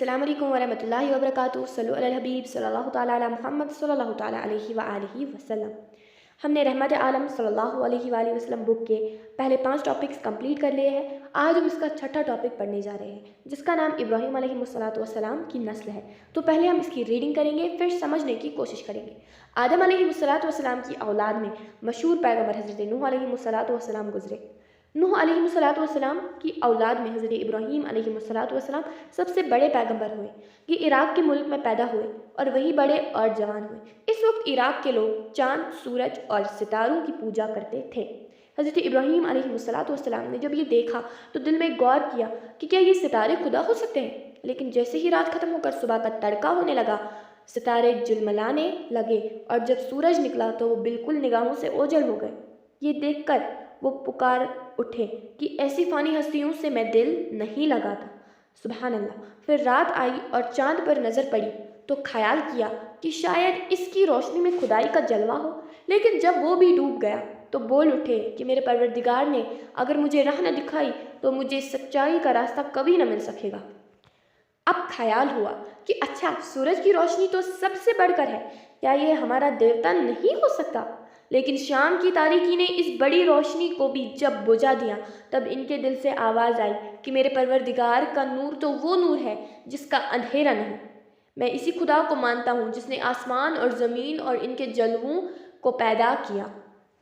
अस्सलाम वालेकुम वरहमतुल्लाहि वबरकातुहू। सल्लु अलल हबीब सल्लल्लाहु तआला अला मुहम्मद सल्लल्लाहु तआला अलैहि व आलिहि वसल्लम। हमने रहमत आलम सल्लल्लाहु अलैहि व वसल्लम बुक के पहले 5 टॉपिक्स कंप्लीट कर लिए हैं। आज हम इसका छठा टॉपिक पढ़ने जा रहे हैं, जिसका नाम इब्राहीम अलैहिस्सलातु वस्सलाम की नस्ल है। तो पहले हम इसकी रीडिंग करेंगे, फिर समझने की कोशिश करेंगे। आदम अलैहिस्सलातु वस्सलाम की औलाद में मशहूर पैगंबर हज़रत नूह अलैहिस्सलातु वस्सलाम गुजरे। नूह अलैहिस्सलातु वस्सलाम की औलाद में हज़रत इब्राहीम अलैहिस्सलातु वस्सलाम सबसे बड़े पैगंबर हुए। ये इराक़ के मुल्क में पैदा हुए और वही बड़े और जवान हुए। इस वक्त इराक़ के लोग चाँद, सूरज और सितारों की पूजा करते थे। हज़रत इब्राहीम अलैहिस्सलातु वस्सलाम ने जब ये देखा तो दिल में गौर किया कि क्या ये सितारे खुदा हो सकते हैं। लेकिन जैसे ही रात ख़त्म होकर सुबह का तड़का होने लगा, सितारे झिलमिलाने लगे और जब सूरज निकला तो वो बिल्कुल निगाहों से ओझल हो गए। ये देखकर वो पुकार उठे कि ऐसी फ़ानी हस्तियों से मैं दिल नहीं लगाता। सुबहान अल्लाह। फिर रात आई और चाँद पर नज़र पड़ी तो ख्याल किया कि शायद इसकी रोशनी में खुदाई का जलवा हो। लेकिन जब वो भी डूब गया तो बोल उठे कि मेरे परवरदिगार ने अगर मुझे राह न दिखाई तो मुझे सच्चाई का रास्ता कभी न मिल सकेगा। अब ख्याल हुआ कि अच्छा, सूरज की रोशनी तो सबसे बढ़कर है, क्या ये हमारा देवता नहीं हो सकता? लेकिन शाम की तारीकी ने इस बड़ी रोशनी को भी जब बुझा दिया, तब इनके दिल से आवाज़ आई कि मेरे परवरदिगार का नूर तो वो नूर है जिसका अंधेरा नहीं। मैं इसी खुदा को मानता हूँ जिसने आसमान और ज़मीन और इनके जलवों को पैदा किया।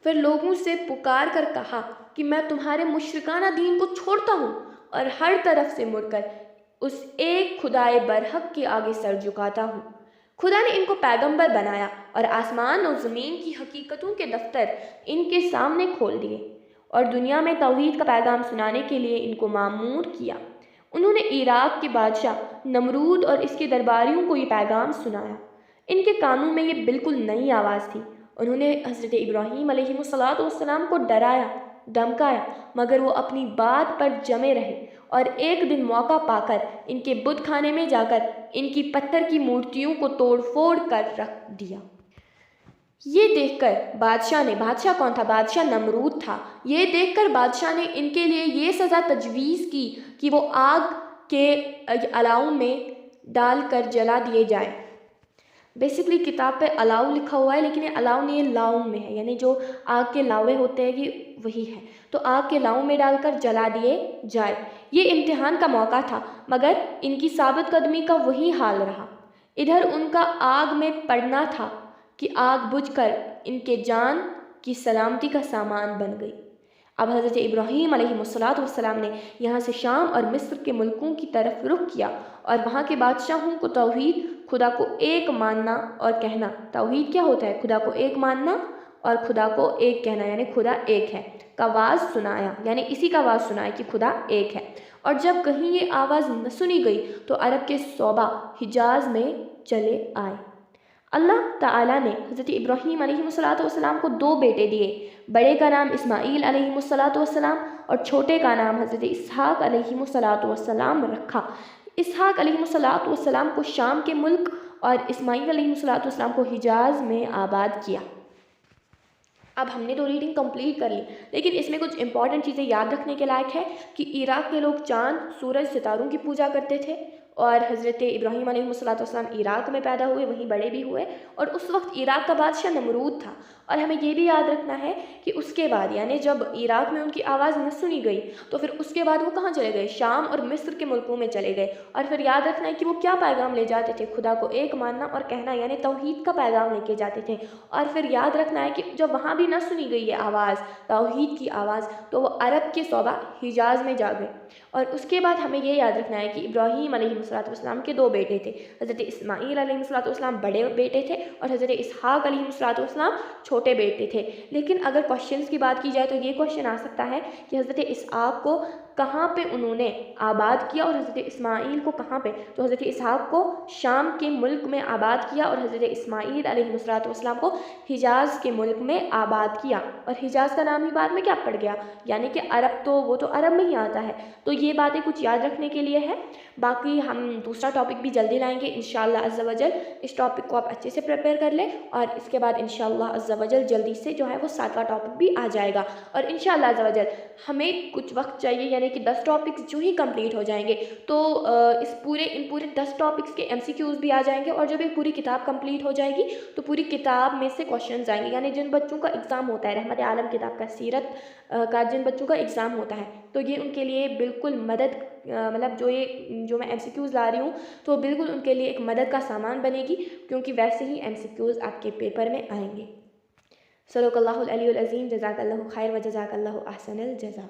फिर लोगों से पुकार कर कहा कि मैं तुम्हारे मुशरिकाना दीन को छोड़ता हूँ और हर तरफ से मुड़कर उस एक खुदाए बरहक के आगे सर झुकाता हूँ। खुदा ने इनको पैगंबर बनाया और आसमान और ज़मीन की हकीकतों के दफ्तर इनके सामने खोल दिए और दुनिया में तौहीद का पैगाम सुनाने के लिए इनको मामूर किया। उन्होंने इराक़ के बादशाह नमरूद और इसके दरबारियों को ये पैगाम सुनाया। इनके कानों में ये बिल्कुल नई आवाज़ थी। उन्होंने हज़रत इब्राहीम अलैहिस्सलातु वस्सलाम को डराया, धमकाया, मगर वो अपनी बात पर जमे रहे और एक दिन मौका पाकर इनके बुत खाने में जाकर इनकी पत्थर की मूर्तियों को तोड़ फोड़ कर रख दिया। ये देखकर बादशाह कौन था? बादशाह नमरूद था। ये देखकर बादशाह ने इनके लिए ये सज़ा तजवीज़ की कि वो आग के अलाव में डालकर जला दिए जाए। बेसिकली किताब पे अलाव लिखा हुआ है, लेकिन ये अलाव नहीं है, लाव में है, यानी जो आग के लावे होते हैं ये वही है। तो आग के लाव में डालकर जला दिए जाए। ये इम्तिहान का मौका था, मगर इनकी साबित कदमी का वही हाल रहा। इधर उनका आग में पड़ना था कि आग बुझकर इनके जान की सलामती का सामान बन गई। अब हज़रत इब्राहीम अलैहिस्सलातु वस्सलाम ने यहाँ से शाम और मिस्र के मुल्कों की तरफ रुख किया और वहाँ के बादशाहों को तौहीद, खुदा को एक मानना और कहना, तौहीद क्या होता है? खुदा को एक मानना और खुदा को एक कहना, यानी खुदा एक है, का आवाज़ सुनाया, यानी इसी का आवाज़ सुनाया कि खुदा एक है। और जब कहीं ये आवाज़ न सुनी गई तो अरब के सौबा हिजाज़ में चले आए। अल्लाह ताला ने हज़रत इब्राहीम अलैहिस्सलातु वस्सलाम को 2 बेटे दिए। बड़े का नाम इस्माईल अलैहिस्सलातु वस्सलाम और छोटे का नाम हज़रत इसहाक़ अलैहिस्सलातु वस्सलाम रखा। इसहाक़ अलैहिस्सलातु वस्सलाम को शाम के मुल्क और इस्माईल अलैहिस्सलातु वस्सलाम को हिजाज़ में आबाद किया। अब हमने तो रीडिंग कंप्लीट कर ली, लेकिन इसमें कुछ इंपॉर्टेंट चीज़ें याद रखने के लायक है कि इराक़ के लोग चाँद, सूरज, सितारों की पूजा करते थे और हज़रत इब्राहीम अलैहिस्सलातु वस्सलाम इराक़ में पैदा हुए, वहीं बड़े भी हुए और उस वक्त इराक़ का बादशाह नमरूद था। और हमें ये भी याद रखना है कि उसके बाद, यानी जब इराक़ में उनकी आवाज़ न सुनी गई तो फिर उसके बाद वो कहाँ चले गए? शाम और मिस्र के मुल्कों में चले गए। और फिर याद रखना है कि वो क्या पैगाम ले जाते थे? खुदा को एक मानना और कहना, यानी तौहीद का पैगाम लेके जाते थे। और फिर याद रखना है कि जब वहाँ भी न सुनी गई ये आवाज़, तौहीद की आवाज़, तो वो अरब के सौबा हिजाज़ में जा गए। और उसके बाद हमें ये याद रखना है कि इब्राहीम अलैहिस्सलातु वस्सलाम के 2 बेटे थे। हज़रत इस्माईल अलैहिस्सलातु वस्सलाम बड़े बेटे थे और हज़रत इसहाक़ अलैहिस्सलातु वस्सलाम छोटे बेटे थे। लेकिन अगर क्वेश्चंस की बात की जाए तो ये क्वेश्चन आ सकता है कि हज़रत इसहाक़ को कहाँ पे उन्होंने आबाद किया और हज़रत इस्माईल को कहाँ पे? तो हज़रत इसहाक़ को शाम के मुल्क में आबाद किया और हज़रत इस्माईल अलैहिस्सलातु वस्सलाम को हिजाज़ के मुल्क में आबाद किया। और हिजाज़ का नाम ही बाद में क्या पड़ गया, यानी कि अरब, तो वो तो अरब में ही आता है। तो ये बातें कुछ याद रखने के लिए है। बाकी हम दूसरा टॉपिक भी जल्दी लाएंगे इंशाअल्लाह अज़्ज़ा वजल। इस टॉपिक को आप अच्छे से प्रिपेयर कर लें और इसके बाद इंशाअल्लाह अज़्ज़ा वजल जल्दी से जो है वो 7वां टॉपिक भी आ जाएगा। और इंशाअल्लाह अज़्ज़ा वजल हमें कुछ वक्त चाहिए, यानी ہیں کہ 10 ٹاپکس جو ہی کمپلیٹ ہو جائیں گے تو ان پورے 10 ٹاپکس کے MCQs بھی آ جائیں گے، اور جب یہ پوری کتاب کمپلیٹ ہو جائے گی تو پوری کتاب میں سے کوشچنز آئیں گے. یعنی جن بچوں کا ایگزام ہوتا ہے رحمت عالم کتاب کا سیرت کا جن بچوں کا ایگزام ہوتا ہے تو یہ ان کے لیے بالکل مدد مطلب جو میں MCQs لا رہی ہوں تو بالکل ان کے لیے ایک مدد کا سامان بنے گی، کیونکہ ویسے ہی MCQs آپ کے پیپر میں آئیں گے. صدق اللہ العلی العظیم. جزاک اللہ خیر و جزاک اللہ احسن الجزا.